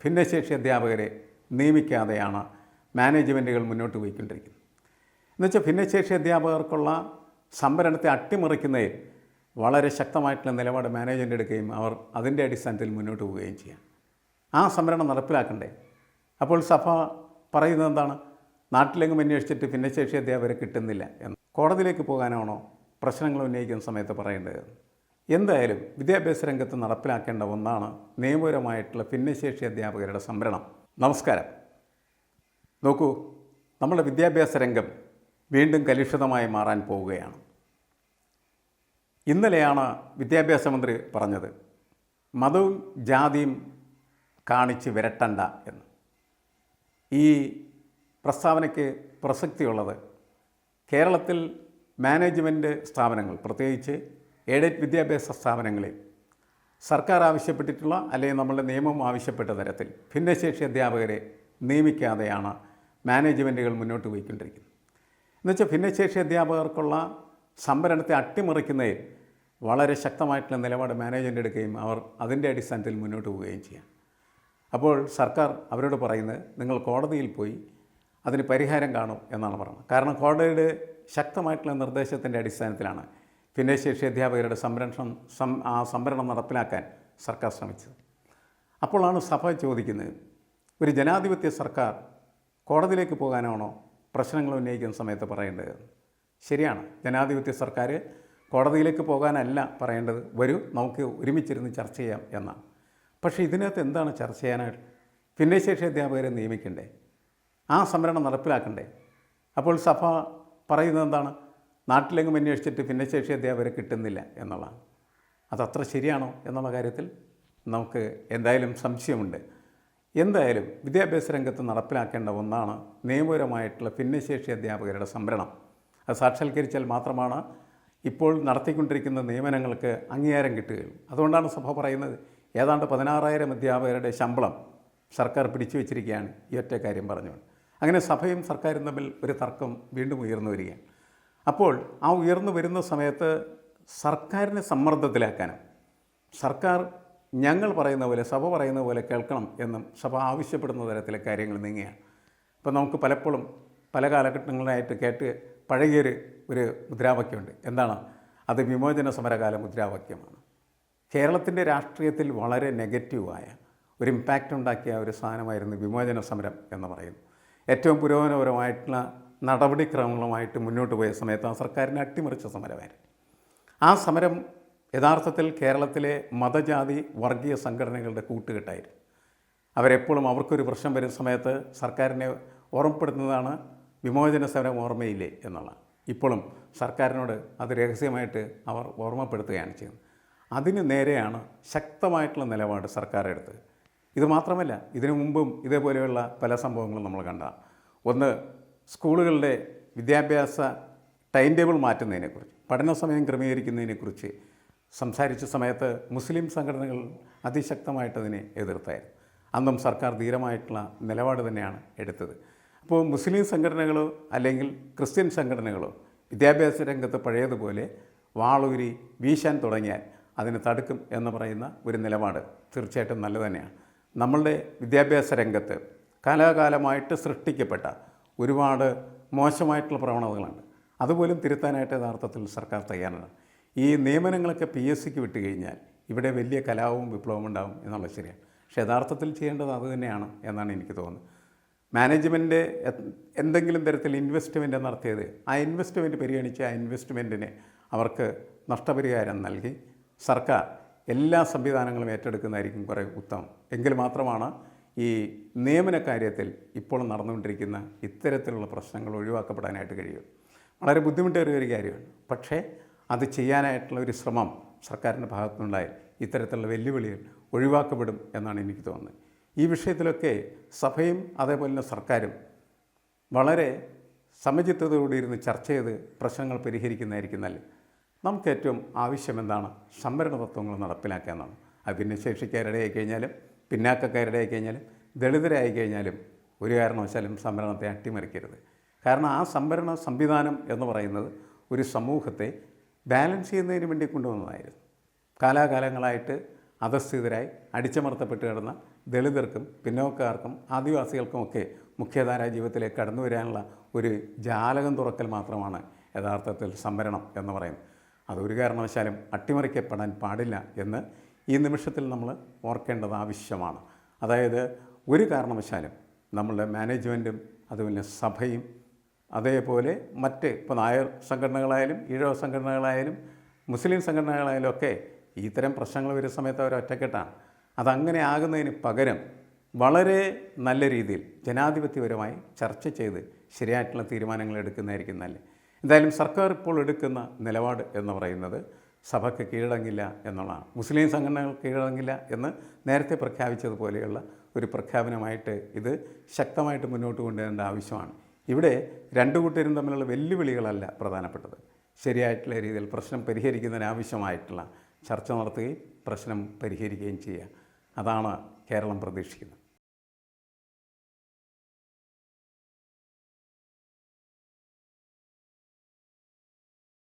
ഭിന്നശേഷി അധ്യാപകരെ നിയമിക്കാതെയാണ് മാനേജ്മെൻറ്റുകൾ മുന്നോട്ട് പോയിക്കൊണ്ടിരിക്കുന്നത്. എന്നുവെച്ചാൽ ഭിന്നശേഷി അധ്യാപകർക്കുള്ള സംവരണത്തെ അട്ടിമറിക്കുന്നതിൽ വളരെ ശക്തമായിട്ടുള്ള നിലപാട് മാനേജ്മെൻ്റ് എടുക്കുകയും അവർ അതിൻ്റെ അടിസ്ഥാനത്തിൽ മുന്നോട്ട് പോവുകയും ചെയ്യാം. ആ സംവരണം നടപ്പിലാക്കണ്ടേ? അപ്പോൾ സഭ പറയുന്നത് എന്താണ്? നാട്ടിലെങ്ങും അന്വേഷിച്ചിട്ട് ഭിന്നശേഷി അധ്യാപകരെ കിട്ടുന്നില്ല എന്ന്. കോടതിയിലേക്ക് പോകാനാണോ പ്രശ്നങ്ങൾ ഉന്നയിക്കുന്ന സമയത്ത് പറയേണ്ടത്? എന്തായാലും വിദ്യാഭ്യാസ രംഗത്ത് നടപ്പിലാക്കേണ്ട ഒന്നാണ് നിയമപരമായിട്ടുള്ള ഭിന്നശേഷി അധ്യാപകരുടെ സംവരണം. നമസ്കാരം. നോക്കൂ, നമ്മുടെ വിദ്യാഭ്യാസ രംഗം വീണ്ടും കലുഷിതമായി മാറാൻ പോവുകയാണ്. ഇന്നലെയാണ് വിദ്യാഭ്യാസ മന്ത്രി പറഞ്ഞത് മതവും ജാതിയും കാണിച്ച് വിരട്ടണ്ട എന്ന്. ഈ പ്രസ്താവനയ്ക്ക് പ്രസക്തിയുള്ളത് കേരളത്തിൽ മാനേജ്മെൻറ്റ് സ്ഥാപനങ്ങൾ, പ്രത്യേകിച്ച് എയ്ഡഡ് വിദ്യാഭ്യാസ സ്ഥാപനങ്ങളിൽ സർക്കാർ ആവശ്യപ്പെട്ടിട്ടുള്ള അല്ലെങ്കിൽ നമ്മളുടെ നിയമം ആവശ്യപ്പെട്ട തരത്തിൽ ഭിന്നശേഷി അധ്യാപകരെ നിയമിക്കാതെയാണ് മാനേജ്മെൻറ്റുകൾ മുന്നോട്ട് പോയിക്കൊണ്ടിരിക്കുന്നത്. എന്നുവെച്ചാൽ ഭിന്നശേഷി അധ്യാപകർക്കുള്ള സംവരണത്തെ അട്ടിമറിക്കുന്നതിൽ വളരെ ശക്തമായിട്ടുള്ള നിലപാട് മാനേജ്മെൻ്റ് എടുക്കുകയും അവർ അതിൻ്റെ അടിസ്ഥാനത്തിൽ മുന്നോട്ട് പോവുകയും ചെയ്യാം. അപ്പോൾ സർക്കാർ അവരോട് പറയുന്നത് നിങ്ങൾ കോടതിയിൽ പോയി അതിന് പരിഹാരം കാണും എന്നാണ് പറയുന്നത്. കാരണം കോടതിയുടെ ശക്തമായിട്ടുള്ള നിർദ്ദേശത്തിൻ്റെ അടിസ്ഥാനത്തിലാണ് ഭിന്നശേഷി അധ്യാപകരുടെ സംവരണം നടപ്പിലാക്കാൻ സർക്കാർ ശ്രമിച്ചത്. അപ്പോഴാണ് സഭ ചോദിക്കുന്നത്, ഒരു ജനാധിപത്യ സർക്കാർ കോടതിയിലേക്ക് പോകാനാണോ പ്രശ്നങ്ങൾ ഉന്നയിക്കുന്ന സമയത്ത് പറയേണ്ടത്? ശരിയാണ്, ജനാധിപത്യ സർക്കാർ കോടതിയിലേക്ക് പോകാനല്ല പറയേണ്ടത്, വരൂ നമുക്ക് ഒരുമിച്ചിരുന്ന് ചർച്ച ചെയ്യാം എന്നാണ്. പക്ഷേ ഇതിനകത്ത് എന്താണ് ചർച്ച ചെയ്യാനായിട്ട്? ഭിന്നശേഷി അധ്യാപകരെ നിയമിക്കണ്ടേ? ആ സംവരണം നടപ്പിലാക്കണ്ടേ? അപ്പോൾ സഭ പറയുന്നത് എന്താണ്? നാട്ടിലെങ്ങും അന്വേഷിച്ചിട്ട് ഭിന്നശേഷി അധ്യാപകരെ കിട്ടുന്നില്ല എന്നുള്ളതാണ്. അതത്ര ശരിയാണോ എന്നുള്ള കാര്യത്തിൽ നമുക്ക് എന്തായാലും സംശയമുണ്ട്. എന്തായാലും വിദ്യാഭ്യാസ രംഗത്ത് നടപ്പിലാക്കേണ്ട ഒന്നാണ് നിയമപരമായിട്ടുള്ള ഭിന്നശേഷി അധ്യാപകരുടെ സംവരണം. അത് സാക്ഷാത്കരിച്ചാൽ മാത്രമാണ് ഇപ്പോൾ നടത്തിക്കൊണ്ടിരിക്കുന്ന നിയമനങ്ങൾക്ക് അംഗീകാരം കിട്ടുകയുള്ളൂ. അതുകൊണ്ടാണ് സഭ പറയുന്നത് ഏതാണ്ട് 16,000 അധ്യാപകരുടെ ശമ്പളം സർക്കാർ പിടിച്ചു വച്ചിരിക്കുകയാണ് ഈ ഒറ്റ കാര്യം പറഞ്ഞുകൊണ്ട്. അങ്ങനെ സഭയും സർക്കാരും തമ്മിൽ ഒരു തർക്കം വീണ്ടും ഉയർന്നു വരികയാണ്. അപ്പോൾ ആ ഉയർന്നു വരുന്ന സമയത്ത് സർക്കാരിനെ സമ്മർദ്ദത്തിലാക്കാനും സർക്കാർ ഞങ്ങൾ പറയുന്ന പോലെ സഭ പറയുന്ന പോലെ കേൾക്കണം എന്നും സഭ ആവശ്യപ്പെടുന്ന തരത്തിലെ കാര്യങ്ങൾ നീങ്ങുകയാണ്. ഇപ്പോൾ നമുക്ക് പലപ്പോഴും പല കാലഘട്ടങ്ങളിലായിട്ട് കേട്ട് പഴകിയൊരു മുദ്രാവാക്യമുണ്ട്. എന്താണ് അത്? വിമോചന സമരകാല മുദ്രാവാക്യമാണ്. കേരളത്തിൻ്റെ രാഷ്ട്രീയത്തിൽ വളരെ നെഗറ്റീവായ ഒരു ഇമ്പാക്റ്റ് ഉണ്ടാക്കിയ ഒരു സാധനമായിരുന്നു വിമോചന സമരം എന്ന് പറയുന്നു. ഏറ്റവും പുരോഗമനപരമായിട്ടുള്ള നടപടിക്രമങ്ങളുമായിട്ട് മുന്നോട്ട് പോയ സമയത്ത് ആ സർക്കാരിനെ അട്ടിമറിച്ച സമരമായിരുന്നു. ആ സമരം യഥാർത്ഥത്തിൽ കേരളത്തിലെ മതജാതി വർഗീയ സംഘടനകളുടെ കൂട്ടുകെട്ടായിരുന്നു. അവരെപ്പോഴും അവർക്കൊരു പ്രശ്നം വരുന്ന സമയത്ത് സർക്കാരിനെ ഓർമ്മപ്പെടുത്തുന്നതാണ് വിമോചന സമരം ഓർമ്മയില്ലേ എന്നുള്ള. ഇപ്പോഴും സർക്കാരിനോട് അത് രഹസ്യമായിട്ട് അവർ ഓർമ്മപ്പെടുത്തുകയാണ് ചെയ്യുന്നത്. അതിന് നേരെയാണ് ശക്തമായിട്ടുള്ള നിലപാട് സർക്കാർ എടുത്തത്. ഇത് മാത്രമല്ല, ഇതിനു മുമ്പും ഇതേപോലെയുള്ള പല സംഭവങ്ങളും നമ്മൾ കണ്ടതാണ്. ഒന്ന്, സ്കൂളുകളുടെ വിദ്യാഭ്യാസ ടൈം ടേബിൾ മാറ്റുന്നതിനെക്കുറിച്ച്, പഠന സമയം ക്രമീകരിക്കുന്നതിനെക്കുറിച്ച് സംസാരിച്ച സമയത്ത് മുസ്ലിം സംഘടനകൾ അതിശക്തമായിട്ടതിനെ എതിർത്തായിരുന്നു. അന്നും സർക്കാർ ധീരമായിട്ടുള്ള നിലപാട് തന്നെയാണ് എടുത്തത്. അപ്പോൾ മുസ്ലിം സംഘടനകളോ അല്ലെങ്കിൽ ക്രിസ്ത്യൻ സംഘടനകളോ വിദ്യാഭ്യാസ രംഗത്ത് പഴയതുപോലെ വാളൂരി വീശാൻ തുടങ്ങിയാൽ അതിനെ തടുക്കും എന്ന് പറയുന്ന ഒരു നിലപാട് തീർച്ചയായിട്ടും നല്ല തന്നെയാണ്. നമ്മളുടെ വിദ്യാഭ്യാസ രംഗത്ത് കാലാകാലമായിട്ട് സൃഷ്ടിക്കപ്പെട്ട ഒരുപാട് മോശമായിട്ടുള്ള പ്രവണതകളുണ്ട്. അതുപോലും തിരുത്താനായിട്ട് യഥാർത്ഥത്തിൽ സർക്കാർ തയ്യാറാണ്. ഈ നിയമനങ്ങളൊക്കെ PSCക്ക് വിട്ട് കഴിഞ്ഞാൽ ഇവിടെ വലിയ കലാപവും വിപ്ലവവും ഉണ്ടാകും എന്നുള്ളത് ശരിയാണ്. പക്ഷേ യഥാർത്ഥത്തിൽ ചെയ്യേണ്ടത് അതുതന്നെയാണ് എന്നാണ് എനിക്ക് തോന്നുന്നത്. മാനേജ്മെൻറ്റ് എന്തെങ്കിലും തരത്തിൽ ഇൻവെസ്റ്റ്മെൻറ്റ് നടത്തിയത്, ആ ഇൻവെസ്റ്റ്മെൻറ്റ് പരിഗണിച്ച് ആ ഇൻവെസ്റ്റ്മെൻറ്റിന് അവർക്ക് നഷ്ടപരിഹാരം നൽകി സർക്കാർ എല്ലാ സംവിധാനങ്ങളും ഏറ്റെടുക്കുന്നതായിരിക്കും കുറേ ഉത്തമം. എങ്കിൽ മാത്രമാണ് ഈ നിയമന കാര്യത്തിൽ ഇപ്പോൾ നടന്നുകൊണ്ടിരിക്കുന്ന ഇത്തരത്തിലുള്ള പ്രശ്നങ്ങൾ ഒഴിവാക്കപ്പെടാനായിട്ട് കഴിയും. വളരെ ബുദ്ധിമുട്ടേറിയ ഒരു കാര്യമാണ്. പക്ഷേ അത് ചെയ്യാനായിട്ടുള്ള ഒരു ശ്രമം സർക്കാരിൻ്റെ ഭാഗത്തുനിന്നുണ്ടായാൽ ഇത്തരത്തിലുള്ള വെല്ലുവിളികൾ ഒഴിവാക്കപ്പെടും എന്നാണ് എനിക്ക് തോന്നുന്നത്. ഈ വിഷയത്തിലൊക്കെ സഭയും അതേപോലെ തന്നെ സർക്കാരും വളരെ സമചിത്തതയോടെ ഇരുന്ന് ചർച്ച ചെയ്ത് പ്രശ്നങ്ങൾ പരിഹരിക്കുന്നതായിരിക്കും നല്ലത്. നമുക്ക് ഏറ്റവും ആവശ്യം എന്താണ്? സംവരണ തത്വങ്ങൾ നടപ്പിലാക്കുക എന്നാണ്. അത് ഭിന്നശേഷിക്കാരുടെ ആയിക്കഴിഞ്ഞാലും പിന്നാക്കക്കാരുടെ ആയിക്കഴിഞ്ഞാലും ദളിതരായി കഴിഞ്ഞാലും ഒരു കാരണവശാലും സംവരണത്തെ അട്ടിമറിക്കരുത്. കാരണം ആ സംവരണ സംവിധാനം എന്ന് പറയുന്നത് ഒരു സമൂഹത്തെ ബാലൻസ് ചെയ്യുന്നതിന് വേണ്ടി കൊണ്ടുവന്നതായിരുന്നു. കാലാകാലങ്ങളായിട്ട് അധസ്ഥിതരായി അടിച്ചമർത്തപ്പെട്ട് കിടന്ന ദളിതർക്കും പിന്നോക്കക്കാർക്കും ആദിവാസികൾക്കുമൊക്കെ മുഖ്യധാരാ ജീവിതത്തിലേക്ക് കടന്നു വരാനുള്ള ഒരു ജാലകം തുറക്കൽ മാത്രമാണ് യഥാർത്ഥത്തിൽ സംവരണം എന്ന് പറയുന്നത്. അതൊരു കാരണവശാലും അട്ടിമറിക്കപ്പെടാൻ പാടില്ല എന്ന് ഈ നിമിഷത്തിൽ നമ്മൾ ഓർക്കേണ്ടത് ആവശ്യമാണ്. അതായത് ഒരു കാരണവശാലും നമ്മളുടെ മാനേജ്മെൻറ്റും അതുപോലെ സഭയും അതേപോലെ മറ്റ് ഇപ്പോൾ നായർ സംഘടനകളായാലും ഈഴവ സംഘടനകളായാലും മുസ്ലിം സംഘടനകളായാലും ഒക്കെ ഇത്തരം പ്രശ്നങ്ങൾ വരുന്ന സമയത്ത് അവർ ഒറ്റക്കെട്ടാണ്. അതങ്ങനെ ആകുന്നതിന് പകരം വളരെ നല്ല രീതിയിൽ ജനാധിപത്യപരമായി ചർച്ച ചെയ്ത് ശരിയായിട്ടുള്ള തീരുമാനങ്ങൾ എടുക്കുന്നതായിരിക്കും നല്ലത്. എന്തായാലും സർക്കാർ ഇപ്പോൾ എടുക്കുന്ന നിലപാട് എന്ന് പറയുന്നത് സഭയ്ക്ക് കീഴടങ്ങില്ല എന്നുള്ളതാണ്. മുസ്ലിം സംഘടനകൾ കീഴടങ്ങില്ല എന്ന് നേരത്തെ പ്രഖ്യാപിച്ചതുപോലെയുള്ള ഒരു പ്രഖ്യാപനമായിട്ട് ഇത് ശക്തമായിട്ട് മുന്നോട്ട് കൊണ്ടുവരേണ്ട ആവശ്യമാണ്. ഇവിടെ രണ്ടു കൂട്ടരും തമ്മിലുള്ള വെല്ലുവിളികളല്ല പ്രധാനപ്പെട്ടത്. ശരിയായിട്ടുള്ള രീതിയിൽ പ്രശ്നം പരിഹരിക്കുന്നതിനാവശ്യമായിട്ടുള്ള ചർച്ച നടത്തുകയും പ്രശ്നം പരിഹരിക്കുകയും ചെയ്യുക. അതാണ് കേരളം പ്രതീക്ഷിക്കുന്നത്.